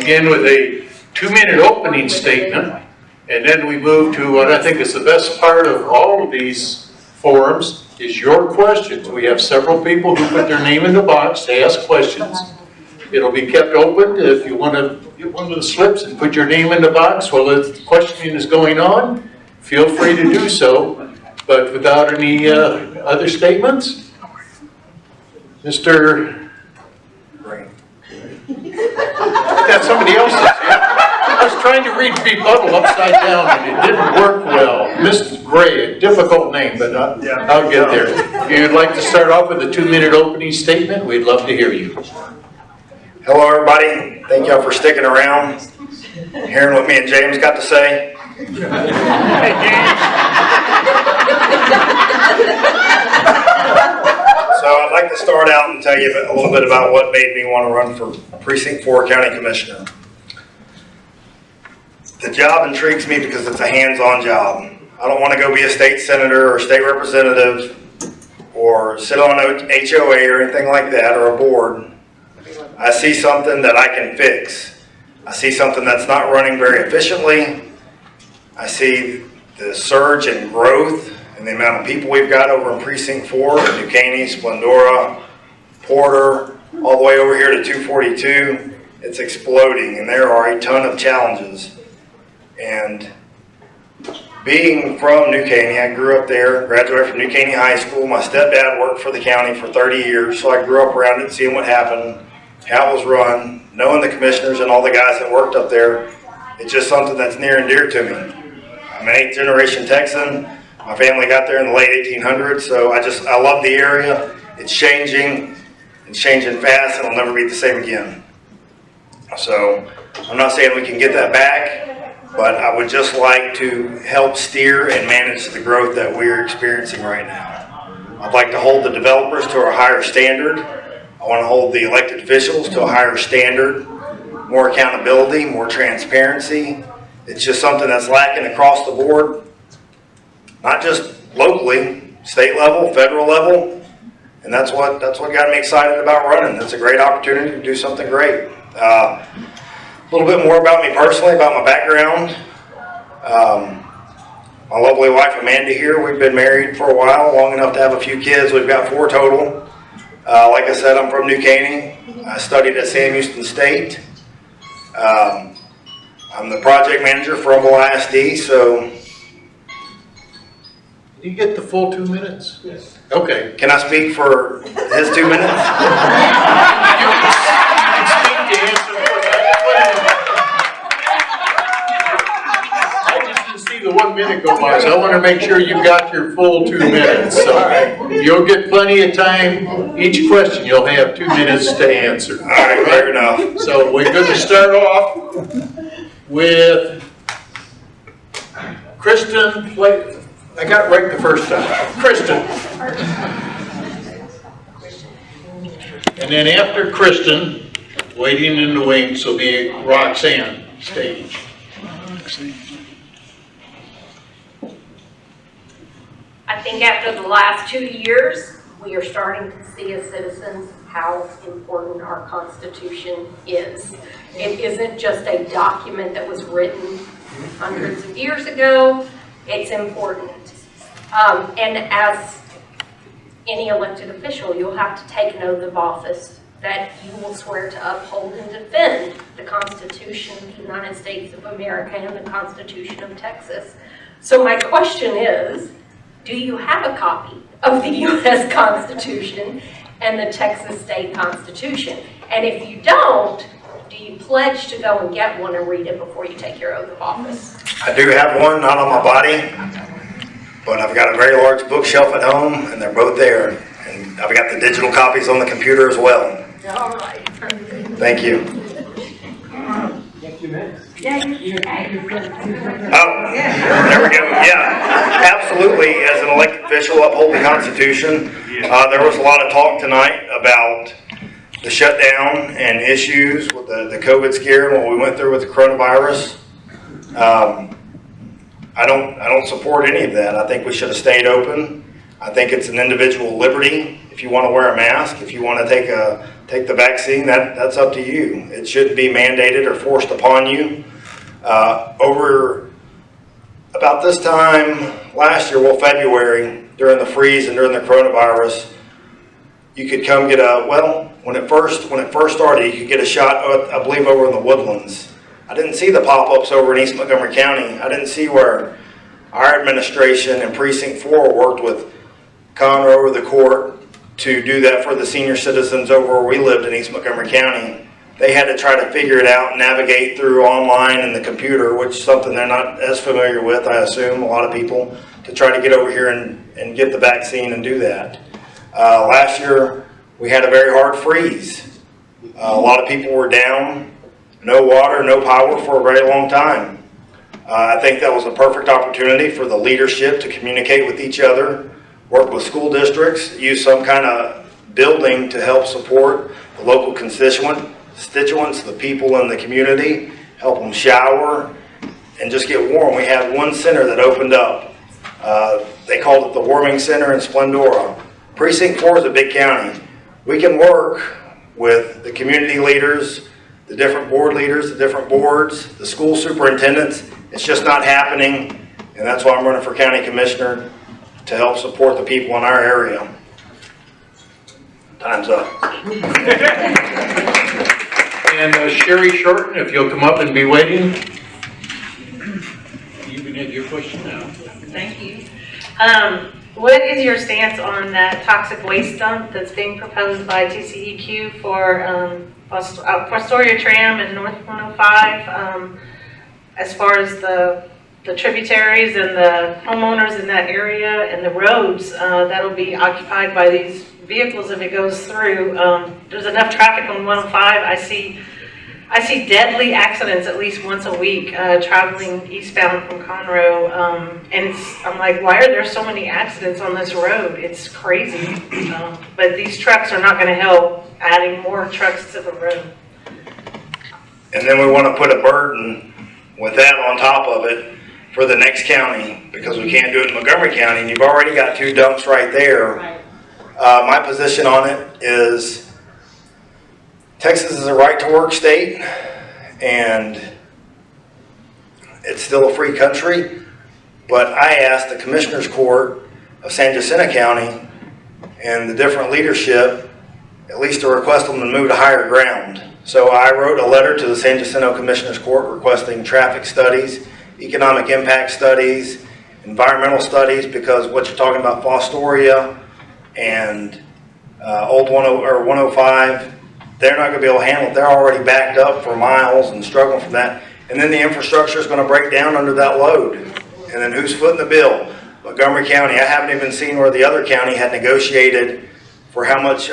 begin with a 2-minute opening statement, and then we move to what I think is the best part of all of these forums, is your questions. We have several people who put their name in the box to ask questions. It'll be kept open if you want to get one of the slips and put your name in the box while the questioning is going on. Feel free to do so, but without any other statements, Mr. That's somebody else's. I was trying to read rebuttal upside down and it didn't work well. Mrs. Gray, a difficult name, but I'll get there. If you'd like to start off with a 2-minute opening statement, we'd love to hear you. Hello everybody, thank y'all for sticking around, hearing what me and James got to say. Hey James! So I'd like to start out and tell you a little bit about what made me want to run for Precinct 4 County Commissioner. The job intrigues me because it's a hands-on job. I don't want to go be a state senator or state representative or sit on an HOA or anything like that, or a board. I see something that I can fix. I see something that's not running very efficiently. I see the surge in growth and the amount of people we've got over in Precinct 4, New Caney, Splendora, Porter, all the way over here to 242. It's exploding, and there are a ton of challenges. And being from New Caney, I grew up there, graduated from New Caney High School. My stepdad worked for the county for 30 years, so I grew up around it, seeing what happened, how it was run, knowing the commissioners and all the guys that worked up there. It's just something that's near and dear to me. I'm an 8th generation Texan. My family got there in the late 1800s, so I love the area. It's changing fast, and it'll never be the same again. So I'm not saying we can get that back, but I would just like to help steer and manage the growth that we're experiencing right now. I'd like to hold the developers to a higher standard. I want to hold the elected officials to a higher standard, more accountability, more transparency. It's just something that's lacking across the board, not just locally, state level, federal level, and that's what got me excited about running. It's a great opportunity to do something great. A little bit more about me personally, about my background. My lovely wife Amanda here, we've been married for a while, long enough to have a few kids. We've got 4 total. Like I said, I'm from New Caney. I studied at Sam Houston State. I'm the project manager for Humble ISD, so. Did you get the full 2 minutes? Yes. Okay. Can I speak for his 2 minutes? You can speak to answer I just didn't see the 1 minute go by, so I want to make sure you got your full 2 minutes. So you'll get plenty of time. Each question you'll have 2 minutes to answer. All right, fair enough. So we're going to start off with Kristen. I got it right the first time. Kristen. And then after Kristen, waiting in the wings will be Roxanne Stage. I think after the last 2 years, we are starting to see as citizens how important our Constitution is. It isn't just a document that was written hundreds of years ago. It's important. And as any elected official, you'll have to take an oath of office that you will swear to uphold and defend the Constitution of the United States of America and the Constitution of Texas. So my question is, do you have a copy of the U.S. Constitution and the Texas State Constitution? And if you don't, do you pledge to go and get one and read it before you take your oath of office? I do have one, not on my body, but I've got a very large bookshelf at home, and they're both there. And I've got the digital copies on the computer as well. All right. Thank you. Oh, there we go. Yeah, absolutely. As an elected official, uphold the Constitution. There was a lot of talk tonight about the shutdown and issues with the COVID scare and what we went through with the coronavirus. I don't support any of that. I think we should have stayed open. I think it's an individual liberty. If you want to wear a mask, if you want to take the vaccine, that's up to you. It shouldn't be mandated or forced upon you. Over about this time last year, well, February, during the freeze and during the coronavirus, you could come get when it first started, you could get a shot, I believe, over in the Woodlands. I didn't see the pop-ups over in East Montgomery County. I didn't see where our administration and Precinct 4 worked with Conroe or the court to do that for the senior citizens over where we lived in East Montgomery County. They had to try to figure it out, navigate through online and the computer, which is something they're not as familiar with, I assume, a lot of people, to try to get over here and get the vaccine and do that. Last year, we had a very hard freeze. A lot of people were down, no water, no power for a very long time. I think that was a perfect opportunity for the leadership to communicate with each other, work with school districts, use some kind of building to help support the local constituents, the people in the community, help them shower, and just get warm. We had one center that opened up. They called it the Warming Center in Splendora. Precinct 4 is a big county. We can work with the community leaders, the different board leaders, the different boards, the school superintendents. It's just not happening, and that's why I'm running for county commissioner, to help support the people in our area. Time's up. And Sherry Shorten, if you'll come up and be waiting. You can have your question now. Thank you. What is your stance on that toxic waste dump that's being proposed by TCEQ for Fostoria Tram and North 105? As far as the tributaries and the homeowners in that area and the roads that'll be occupied by these vehicles if it goes through. There's enough traffic on 105. I see deadly accidents at least once a week traveling eastbound from Conroe, and I'm like, why are there so many accidents on this road? It's crazy. But these trucks are not going to help adding more trucks to the road. And then we want to put a burden with that on top of it for the next county, because we can't do it in Montgomery County, and you've already got 2 dumps right there. Right. My position on it is Texas is a right-to-work state, and it's still a free country, but I asked the Commissioner's Court of San Jacinto County and the different leadership at least to request them to move to higher ground. So I wrote a letter to the San Jacinto Commissioner's Court requesting traffic studies, economic impact studies, environmental studies, because what you're talking about, Fostoria and Old 105, they're not going to be able to handle it. They're already backed up for miles and struggling from that. And then the infrastructure is going to break down under that load. And then who's footing the bill? Montgomery County. I haven't even seen where the other county had negotiated for how much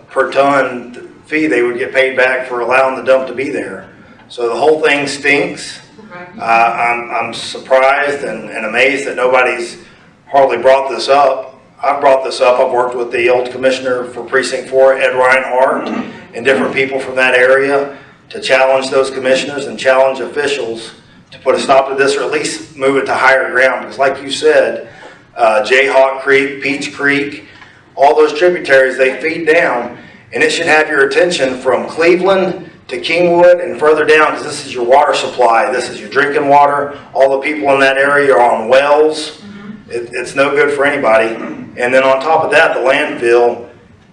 per ton fee they would get paid back for allowing the dump to be there. So the whole thing stinks. I'm surprised and amazed that nobody's hardly brought this up. I've brought this up. I've worked with the old commissioner for Precinct 4, Ed Reinhardt, and different people from that area to challenge those commissioners and challenge officials to put a stop to this, or at least move it to higher ground. Because like you said, Jayhawk Creek, Peach Creek, all those tributaries, they feed down, and it should have your attention from Cleveland to Kingwood and further down, because this is your water supply. This is your drinking water. All the people in that area are on wells. It's no good for anybody. And then on top of that, the landfill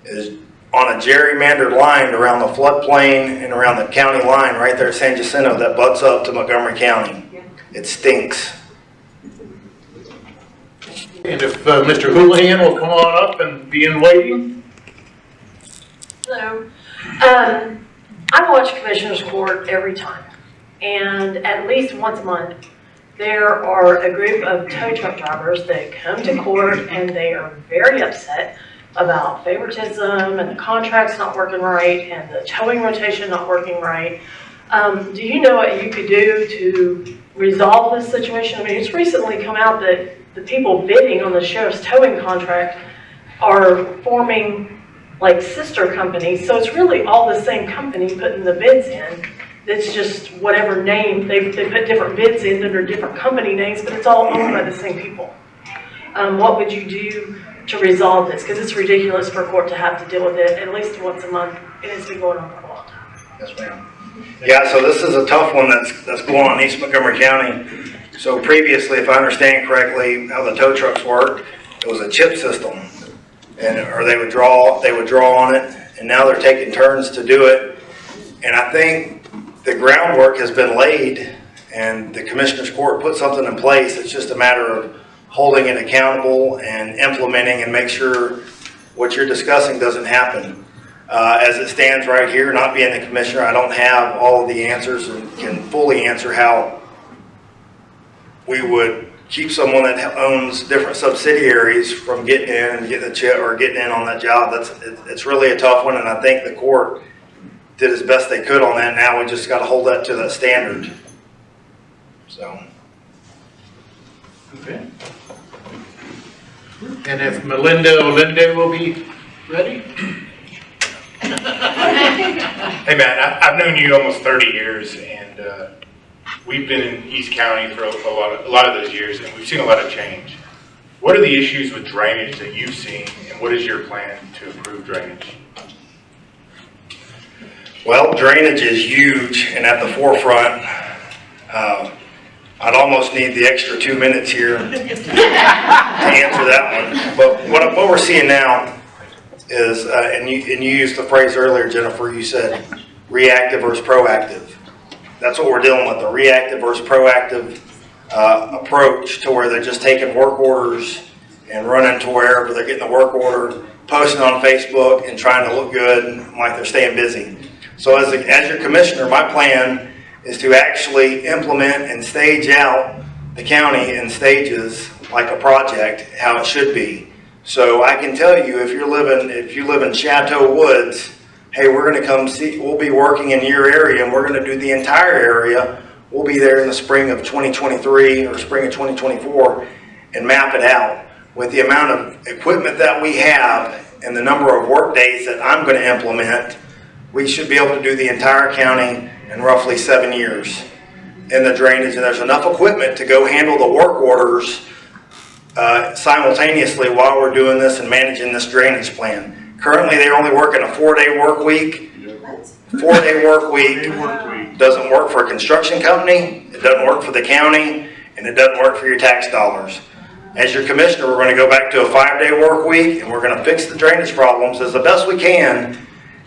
is on a gerrymandered line around the floodplain and around the county line right there at San Jacinto that butts up to Montgomery County. It stinks. And if Mr. Houlihan will come on up and be in waiting. Hello. I watch Commissioner's Court every time, and at least once a month, there are a group of tow truck drivers that come to court, and they are very upset about favoritism and the contracts not working right and the towing rotation not working right. Do you know what you could do to resolve this situation? I mean, it's recently come out that the people bidding on the sheriff's towing contract are forming like sister companies, so it's really all the same company putting the bids in. It's just whatever name, they put different bids in under different company names, but it's all owned by the same people. what would you do to resolve this? Because it's ridiculous for court to have to deal with it at least once a month. It has been going on for a long time. Yes, ma'am. Yeah, so this is a tough one that's going on in East Montgomery County. So previously, if I understand correctly, how the tow trucks work, it was a chip system, or they would draw on it, and now they're taking turns to do it. And I think the groundwork has been laid, and the Commissioner's Court put something in place. It's just a matter of holding it accountable and implementing and make sure what you're discussing doesn't happen. As it stands right here, not being the commissioner, I don't have all of the answers and can fully answer how we would keep someone that owns different subsidiaries from getting in and getting the chip or getting in on that job. It's really a tough one, and I think the court did as best they could on that. Now we just got to hold that to that standard. So. Okay. And if Melinda Olinde will be ready? Hey man, I've known you almost 30 years, and we've been in East County for a lot of those years, and we've seen a lot of change. What are the issues with drainage that you've seen, and what is your plan to improve drainage? Well, drainage is huge and at the forefront. I'd almost need the extra 2 minutes here to answer that one. But what we're seeing now is, and you used the phrase earlier, Jennifer, you said reactive versus proactive. That's what we're dealing with, the reactive versus proactive approach, to where they're just taking work orders and running to wherever they're getting the work order, posting on Facebook and trying to look good like they're staying busy. So as your commissioner, my plan is to actually implement and stage out the county in stages like a project, how it should be. So I can tell you, if you live in Chateau Woods, hey, we're going to come see, we'll be working in your area, and we're going to do the entire area. We'll be there in the spring of 2023 or spring of 2024 and map it out. With the amount of equipment that we have and the number of work days that I'm going to implement, we should be able to do the entire county in roughly 7 years in the drainage. And there's enough equipment to go handle the work orders simultaneously while we're doing this and managing this drainage plan. Currently, they're only working a 4-day work week. 4-day work week doesn't work for a construction company, it doesn't work for the county, and it doesn't work for your tax dollars. As your commissioner, we're going to go back to a 5-day work week, and we're going to fix the drainage problems as the best we can,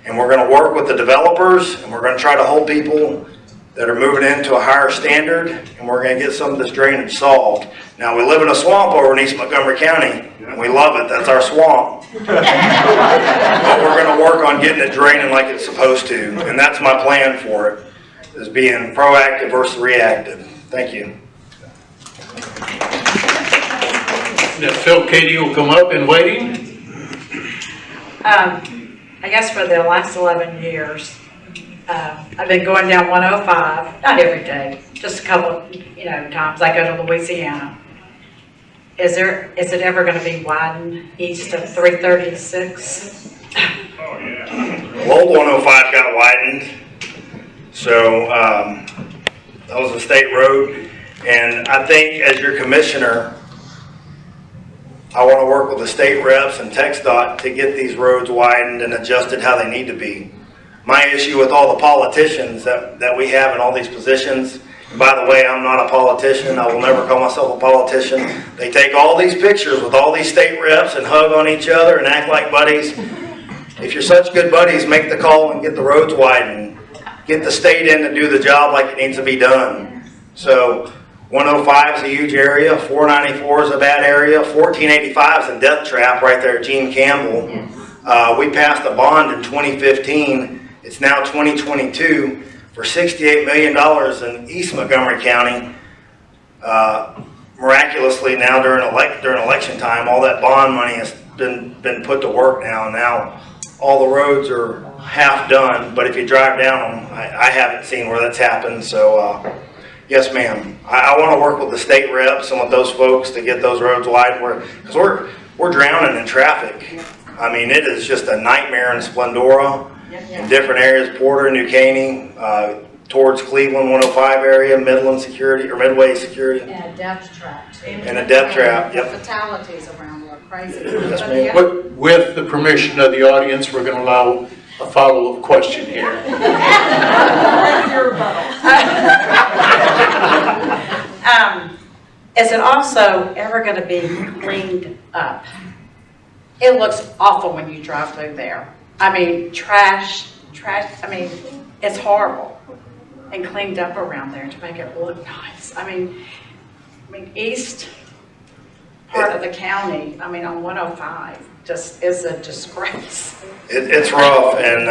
and we're going to work with the developers, and we're going to try to hold people that are moving into a higher standard, and we're going to get some of this drainage solved. Now, we live in a swamp over in East Montgomery County, and we love it. That's our swamp. But we're going to work on getting it draining like it's supposed to, and that's my plan for it, is being proactive versus reactive. Thank you. Now, Phil Katie will come up in waiting. I guess for the last 11 years, I've been going down 105, not every day, just a couple, times. I go to Louisiana. Is it ever going to be widened east of 336? Oh yeah. Well, old 105 got widened, so that was a state road. And I think as your commissioner, I want to work with the state reps and TxDOT to get these roads widened and adjusted how they need to be. My issue with all the politicians that we have in all these positions, and by the way, I'm not a politician, I will never call myself a politician. They take all these pictures with all these state reps and hug on each other and act like buddies. If you're such good buddies, make the call and get the roads widened. Get the state in to do the job like it needs to be done. So 105 is a huge area, 494 is a bad area, 1485 is a death trap right there at Gene Campbell. We passed a bond in 2015. It's now 2022 for $68 million in East Montgomery County. Miraculously now during election time, all that bond money has been put to work now, and now all the roads are half done. But if you drive down them, I haven't seen where that's happened. So yes, ma'am. I want to work with the state reps and with those folks to get those roads wide, because we're drowning in traffic. I mean, it is just a nightmare in Splendora, in different areas, Porter, New Caney, towards Cleveland 105 area, Midland Security, or Midway Security, And a death trap. and a death trap, yep. Fatalities around there, crazy. Yes, But ma'am. the But with the permission of the audience, we're going to allow a follow-up question here. Is it also ever gonna be cleaned up? It looks awful when you drive through there. I mean, trash, I mean, it's horrible. And cleaned up around there to make it look nice. I mean, east part of the county, I mean, on 105, just is a disgrace. It's rough, and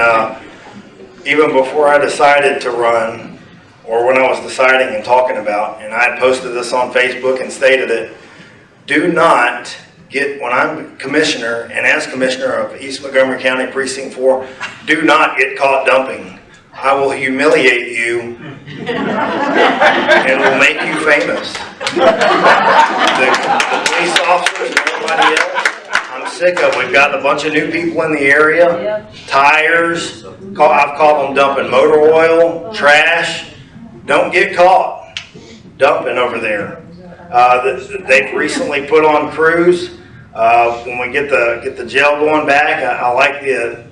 even before I decided to run, or when I was deciding and talking about, and I had posted this on Facebook and stated it, do not get, when I'm commissioner, and as commissioner of East Montgomery County Precinct 4, do not get caught dumping. I will humiliate you and will make you famous. The police officers and everybody else, I'm sick of. We've got a bunch of new people in the area. Tires, I've caught them dumping motor oil, trash. Don't get caught dumping over there. They've recently put on crews. When we get the jail going back, I like the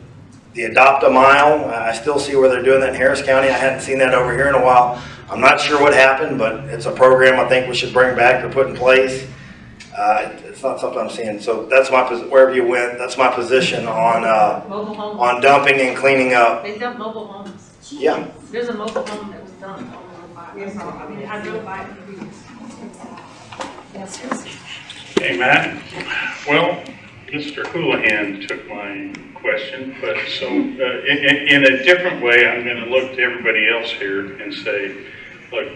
Adopt a Mile. I still see where they're doing that in Harris County. I hadn't seen that over here in a while. I'm not sure what happened, but it's a program I think we should bring back or put in place. It's not something I'm seeing. So that's my, wherever you went, that's my position on dumping and cleaning up. They dump mobile homes. Yeah. There's a mobile home that was dumped on 105. I drove by it. Hey, Matt. Well, Mr. Houlihan took my question, but so in a different way, I'm going to look to everybody else here and say, look,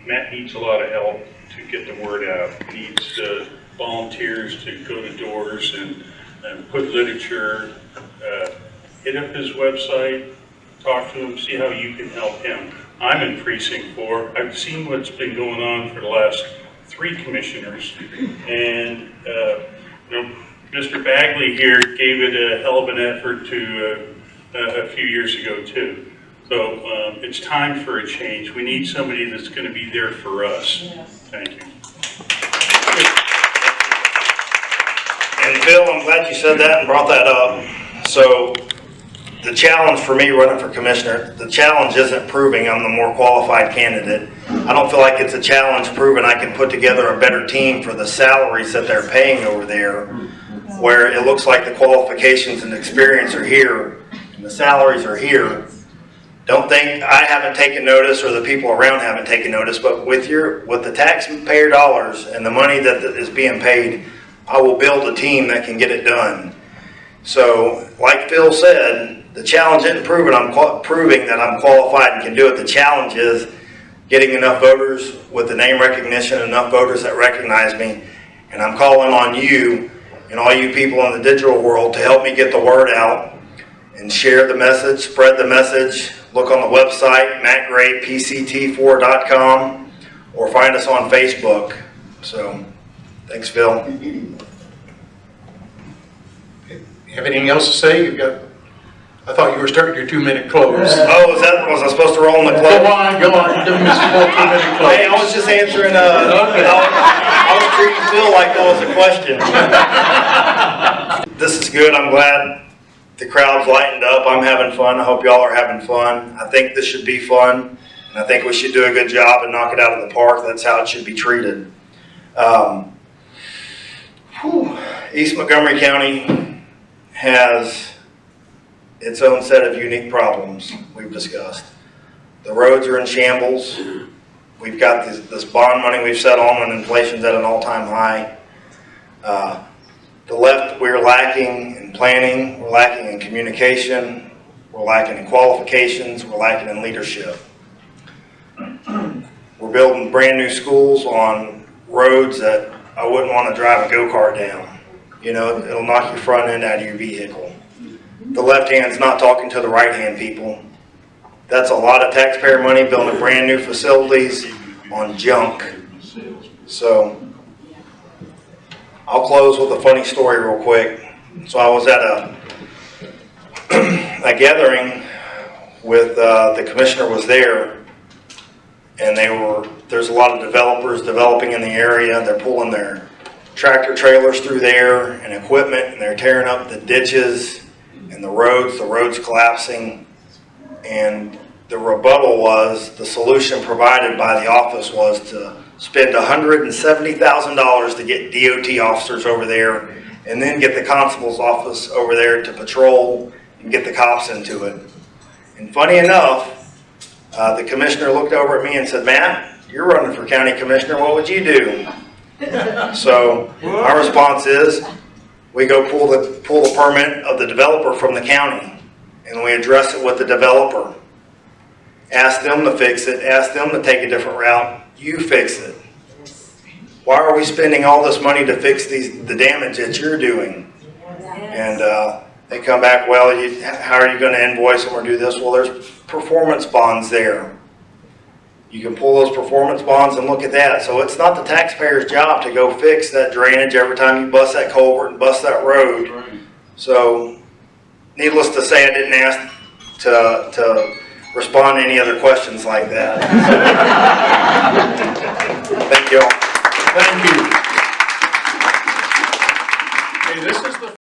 Matt needs a lot of help to get the word out. He needs volunteers to go to doors and put literature, hit up his website, talk to him, see how you can help him. I'm in Precinct 4. I've seen what's been going on for the last 3 commissioners, and Mr. Bagley here gave it a hell of an effort to a few years ago too. So it's time for a change. We need somebody that's going to be there for us. Yes. Thank you. And Phil, I'm glad you said that and brought that up. So the challenge for me running for commissioner, the challenge isn't proving I'm the more qualified candidate. I don't feel like it's a challenge proving I can put together a better team for the salaries that they're paying over there, where it looks like the qualifications and experience are here and the salaries are here. Don't think I haven't taken notice or the people around haven't taken notice, but with the taxpayer dollars and the money that is being paid, I will build a team that can get it done. So, like Phil said, the challenge isn't proving that I'm qualified and can do it. The challenge is getting enough voters with the name recognition, enough voters that recognize me. And I'm calling on you and all you people in the digital world to help me get the word out and share the message, spread the message. Look on the website, mattgraypct4.com, or find us on Facebook. So, thanks, Phil. Have anything else to say? I thought you were starting your 2-minute close. Oh, was I supposed to roll in the close? Go on. Give me some more 2-minute close. Hey, I was just answering, I was treating Phil like that was a question. This is good. I'm glad the crowd's lightened up. I'm having fun. I hope y'all are having fun. I think this should be fun. And I think we should do a good job and knock it out of the park. That's how it should be treated. East Montgomery County has its own set of unique problems we've discussed. The roads are in shambles. We've got this bond money we've set on when inflation's at an all-time high. The left, we're lacking in planning, we're lacking in communication, we're lacking in qualifications, we're lacking in leadership. We're building brand new schools on roads that I wouldn't want to drive a go-kart down. You know, it'll knock your front end out of your vehicle. The left hand's not talking to the right hand people. That's a lot of taxpayer money building brand new facilities on junk. So, I'll close with a funny story real quick. So I was at a gathering with, the commissioner was there, And there's a lot of developers developing in the area. They're pulling their tractor trailers through there and equipment, and they're tearing up the ditches and the roads collapsing. And the rebuttal was, the solution provided by the office was to spend $170,000 to get DOT officers over there, and then get the constable's office over there to patrol and get the cops into it. And funny enough, the commissioner looked over at me and said, "Matt, you're running for county commissioner, what would you do?" So our response is, we go pull the permit of the developer from the county, and we address it with the developer. Ask them to fix it, ask them to take a different route, you fix it. Why are we spending all this money to fix the damage that you're doing? And they come back, well, how are you going to invoice them or do this? Well, there's performance bonds there. You can pull those performance bonds and look at that. So it's not the taxpayer's job to go fix that drainage every time you bust that culvert and bust that road. So needless to say, I didn't ask to respond to any other questions like that. Thank you all. Thank you.